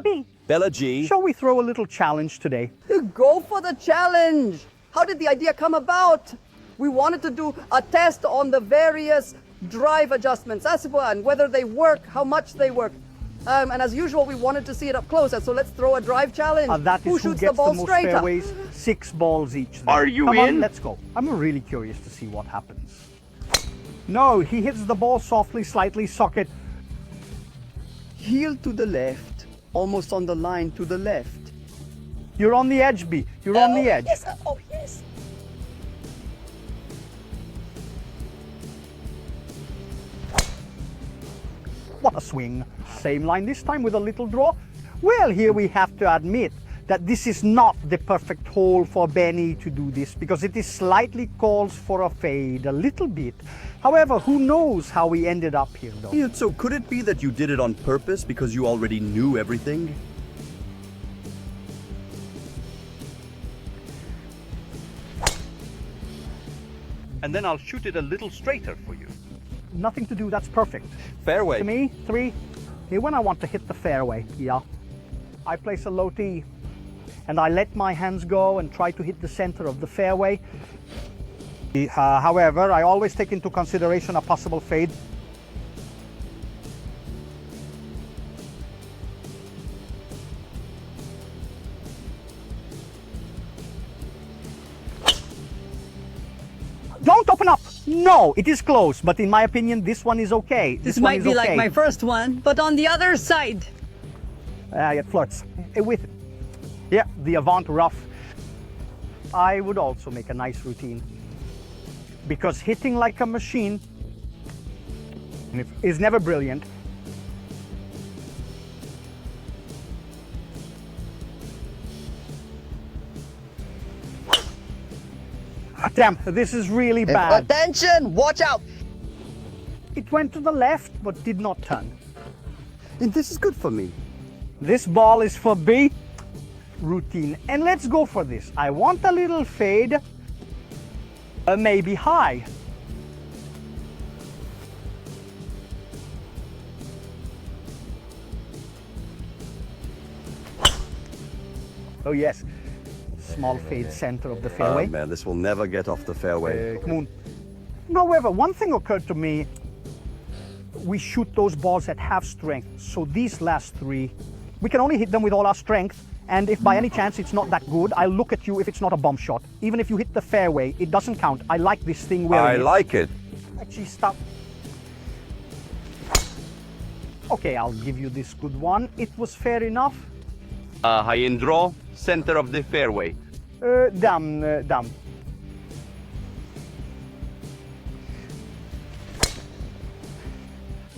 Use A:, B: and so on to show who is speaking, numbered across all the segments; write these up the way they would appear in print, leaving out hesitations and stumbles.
A: Bella B.
B: Bella G.
A: Shall we throw a little challenge today?
C: Go for the challenge. How did the idea come about? We wanted to do a test on the various drive adjustments, and whether they work, how much they work. And as usual, we wanted to see it up close. So let's throw a drive challenge.
A: That is who
C: shoots
A: gets
C: the ball
A: most
C: straighter?
A: fairways, 6 balls each.
B: Are you
A: Come
B: in?
A: on, let's go. I'm really curious to see what happens. No, he hits the ball softly, slightly socket.
C: Heel to the left, almost on the line to the left.
A: You're on the edge, B. You're on the edge.
C: Yes, oh, yes.
A: What a swing. Same line this time with a little draw. Well, here we have to admit that this is not the perfect hole for Benny to do this, because it is slightly calls for a fade, a little bit. However, who knows how we ended up here, though.
B: Yeah, so could it be that you did it on purpose because you already knew everything? And then I'll shoot it a little straighter for you.
A: Nothing to do, that's perfect.
B: Fairway.
A: To me, 3. Here when I want to hit the fairway, yeah. I place a low tee and I let my hands go and try to hit the center of the fairway. However, I always take into consideration a possible fade. Don't open up! No, it is close, but in my opinion, this one is okay.
D: This might be like my first one, but on the other side.
A: It flirts with, yeah, the Avant rough. I would also make a nice routine, because hitting like a machine is never brilliant. Damn, this is really bad.
C: Attention, watch out.
A: It went to the left, but did not turn.
B: And this is good for me.
A: This ball is for B. Routine. And let's go for this. I want a little fade, maybe high. Oh yes, small fade center of the fairway.
B: Oh man, this will never get off the fairway.
A: Come on. However, one thing occurred to me. We shoot those balls at half strength, so these last 3, we can only hit them with all our strength, and if by any chance it's not that good, I'll look at you if it's not a bomb shot. Even if you hit the fairway, it doesn't count. I like this thing where
B: I like it.
A: Actually, stop. Okay, I'll give you this good one. It was fair enough.
B: High in draw, center of the fairway.
A: Damn.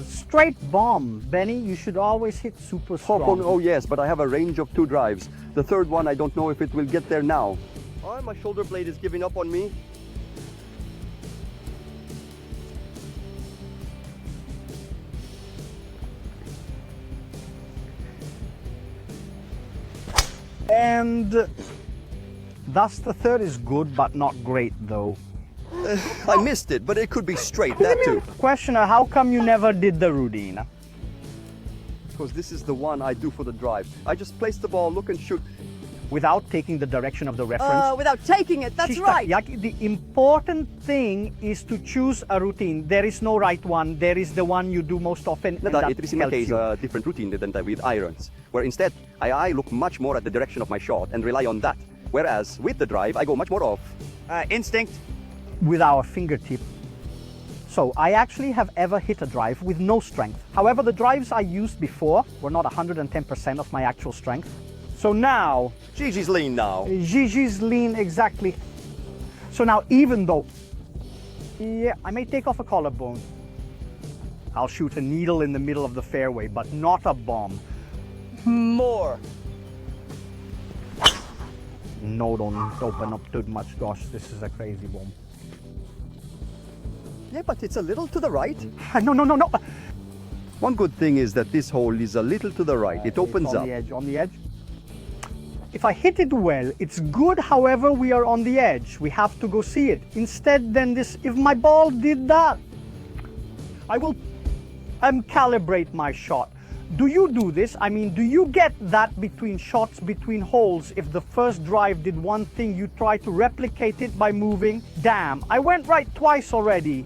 A: Straight bomb, Benny. You should always hit super strong.
B: Oh yes, but I have a range of 2 drives. The third one, I don't know if it will get there now. Oh, my shoulder blade is giving up on me.
A: And thus the third is good, but not great, though.
B: I missed it, but it could be straight, that too.
A: Questioner, how come you never did the routine?
B: Because this is the one I do for the drive. I just place the ball, look and shoot.
A: Without taking the direction of the reference?
C: Without taking it, that's right.
A: The important thing is to choose a routine. There is no right one. There is the one you do most often. And that
B: it is in my case a different routine than with irons, where instead I look much more at the direction of my shot and rely on that. Whereas with the drive, I go much more off instinct.
A: With our fingertip. So I actually have ever hit a drive with no strength. However, the drives I used before were not 110% of my actual strength. So now...
B: Gigi's lean now.
A: Gigi's lean, exactly. So now even though... Yeah, I may take off a collarbone. I'll shoot a needle in the middle of the fairway, but not a bomb.
C: More.
A: No, don't open up too much. Gosh, this is a crazy bomb.
C: Yeah, but it's a little to the right.
A: No.
B: One good thing is that this hole is a little to the right. It opens up.
A: On the edge. If I hit it well, it's good. However, we are on the edge. We have to go see it. Instead, then if my ball did that, I will calibrate my shot. Do you do this? I mean, do you get that between shots, between holes? If the first drive did one thing, you try to replicate it by moving? Damn, I went right twice already.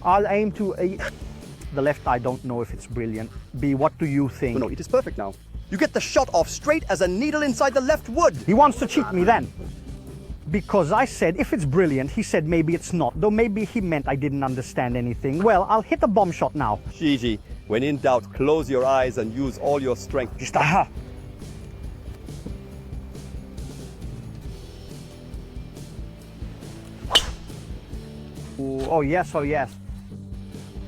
A: I'll aim to... The left, I don't know if it's brilliant. B, what do you think?
B: No, it is perfect now. You get the shot off straight as a needle inside the left wood.
A: He wants to cheat me then. Because I said, if it's brilliant, he said maybe it's not. Though maybe he meant I didn't understand anything. Well, I'll hit a bomb shot now.
B: Gigi, when in doubt, close your eyes and use all your strength.
A: Just aha. Oh yes, oh yes.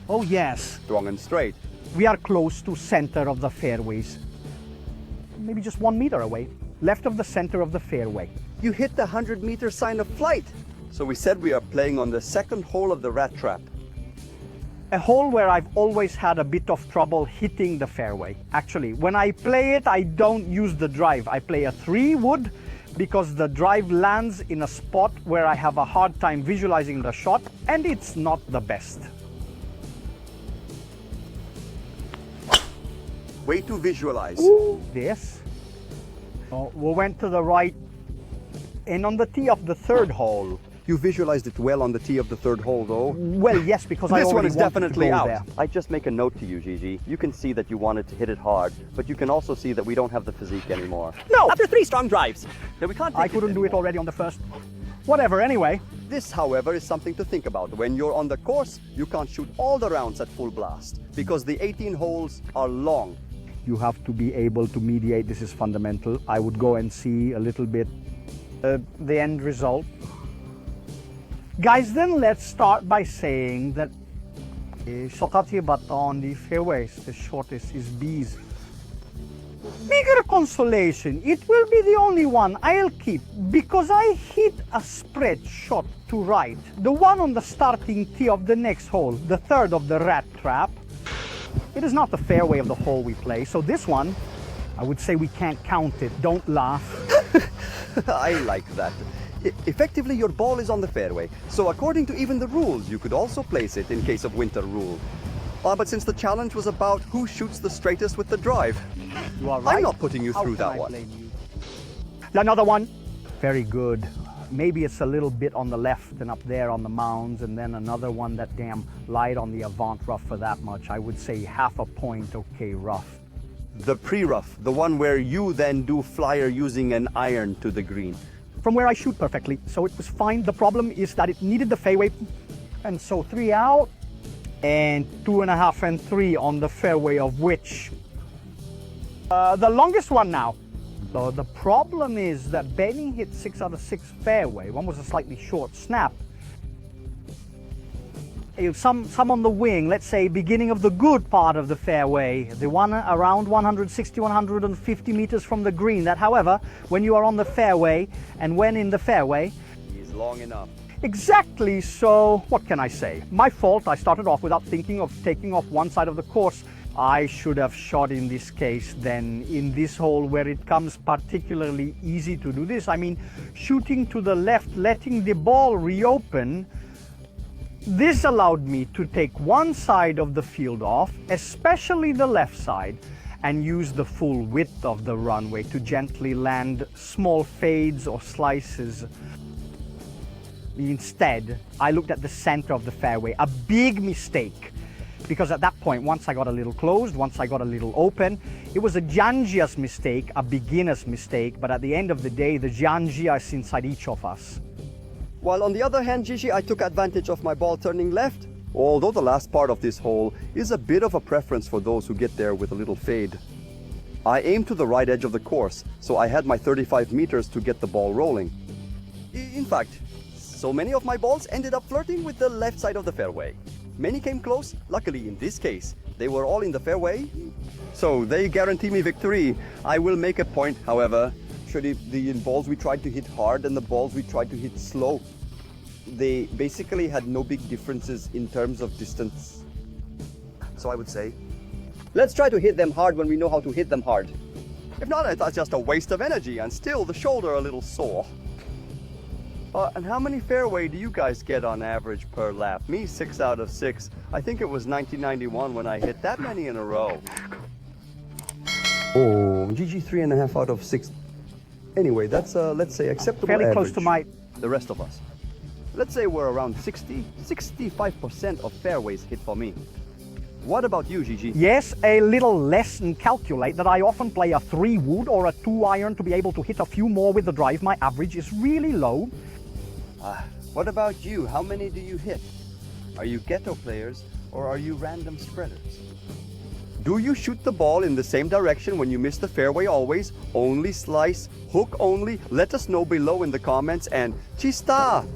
A: Oh yes.
B: Strong and straight.
A: We are close to center of the fairways. Maybe just 1 meter away. Left of the center of the fairway.
B: You hit the 100-meter sign of flight. So we said we are playing on the second hole of the rat trap.
A: A hole where I've always had a bit of trouble hitting the fairway. Actually, when I play it, I don't use the drive. I play a 3-wood because the drive lands in a spot where I have a hard time visualizing the shot, and it's not the best.
B: Way to visualize.
A: Ooh, this. Oh, we went to the right and on the tee of the third hole.
B: You visualized it well on the tee of the third hole, though.
A: Well, yes, because I
B: This one
A: already
B: is
A: wanted
B: definitely
A: to go
B: out.
A: there.
B: I just make a note to you, Gigi. You can see that you wanted to hit it hard, but you can also see that we don't have the physique anymore.
A: No!
B: After 3 strong drives, that we can't.
A: I couldn't do it already on the first. Whatever, anyway.
B: This, however, is something to think about. When you're on the course, you can't shoot all the rounds at full blast because the 18 holes are long.
A: You have to be able to mediate. This is fundamental. I would go and see a little bit the end result. Guys, then let's start by saying that shotati on the fairways, the shortest is B's. Bigger consolation, it will be the only one I'll keep because I hit a spread shot to right. The one on the starting tee of the next hole, the third of the rat trap. It is not the fairway of the hole we play, so this one, I would say we can't count it. Don't laugh.
B: I like that. Effectively, your ball is on the fairway, so according to even the rules, you could also place it in case of winter rule. But since the challenge was about who shoots the straightest with the drive,
A: You are right.
B: I'm not putting you
A: How
B: through
A: can
B: that
A: I
B: one.
A: blame you? Another one. Very good. Maybe it's a little bit on the left and up there on the mounds, and then another one that damn light on the avant rough for that much. I would say half a point, okay, rough.
B: The pre-rough, the one where you then do flyer using an iron to the green.
A: From where I shoot perfectly, so it was fine. The problem is that it needed the fairway, and so 3 out, and 2.5 and 3 on the fairway, of which the longest one now. So the problem is that Benny hit 6 out of 6 fairway. One was a slightly short snap. Some on the wing, let's say beginning of the good part of the fairway, the one around 160, 150 meters from the green. That, however, when you are on the fairway and when in the fairway,
B: Is long enough.
A: exactly, so what can I say? My fault, I started off without thinking of taking off one side of the course. I should have shot in this case then in this hole where it comes particularly easy to do this. I mean, shooting to the left, letting the ball reopen, this allowed me to take one side of the field off, especially the left side, and use the full width of the runway to gently land small fades or slices. Instead, I looked at the center of the fairway, a big mistake. Because at that point, once I got a little closed, once I got a little open, it was a Giangia's mistake, a beginner's mistake, but at the end of the day, the Giangia is inside each of us.
B: While on the other hand, Gigi, I took advantage of my ball turning left. Although the last part of this hole is a bit of a preference for those who get there with a little fade. I aimed to the right edge of the course, so I had my 35 meters to get the ball rolling. In fact, so many of my balls ended up flirting with the left side of the fairway. Many came close. Luckily, in this case, they were all in the fairway, so they guarantee me victory. I will make a point, however. Actually, the balls we tried to hit hard and the balls we tried to hit slow, they basically had no big differences in terms of distance. So I would say, let's try to hit them hard when we know how to hit them hard. If not, it's just a waste of energy and still the shoulder a little sore. And how many fairway do you guys get on average per lap? Me, 6 out of 6. I think it was 1991 when I hit that many in a row. Oh, Gigi 3.5 out of 6. Anyway, that's let's say acceptable
A: Fairly
B: average.
A: close to my...
B: The rest of us. Let's say we're around 65% of fairways hit for me. What about you, Gigi?
A: Yes, a little less, and calculate that I often play a 3-wood or a 2-iron to be able to hit a few more with the drive. My average is really low.
B: What about you? How many do you hit? Are you ghetto players or are you random spreaders? Do you shoot the ball in the same direction when you miss the fairway always? Only slice, hook only? Let us know below in the comments, and chista!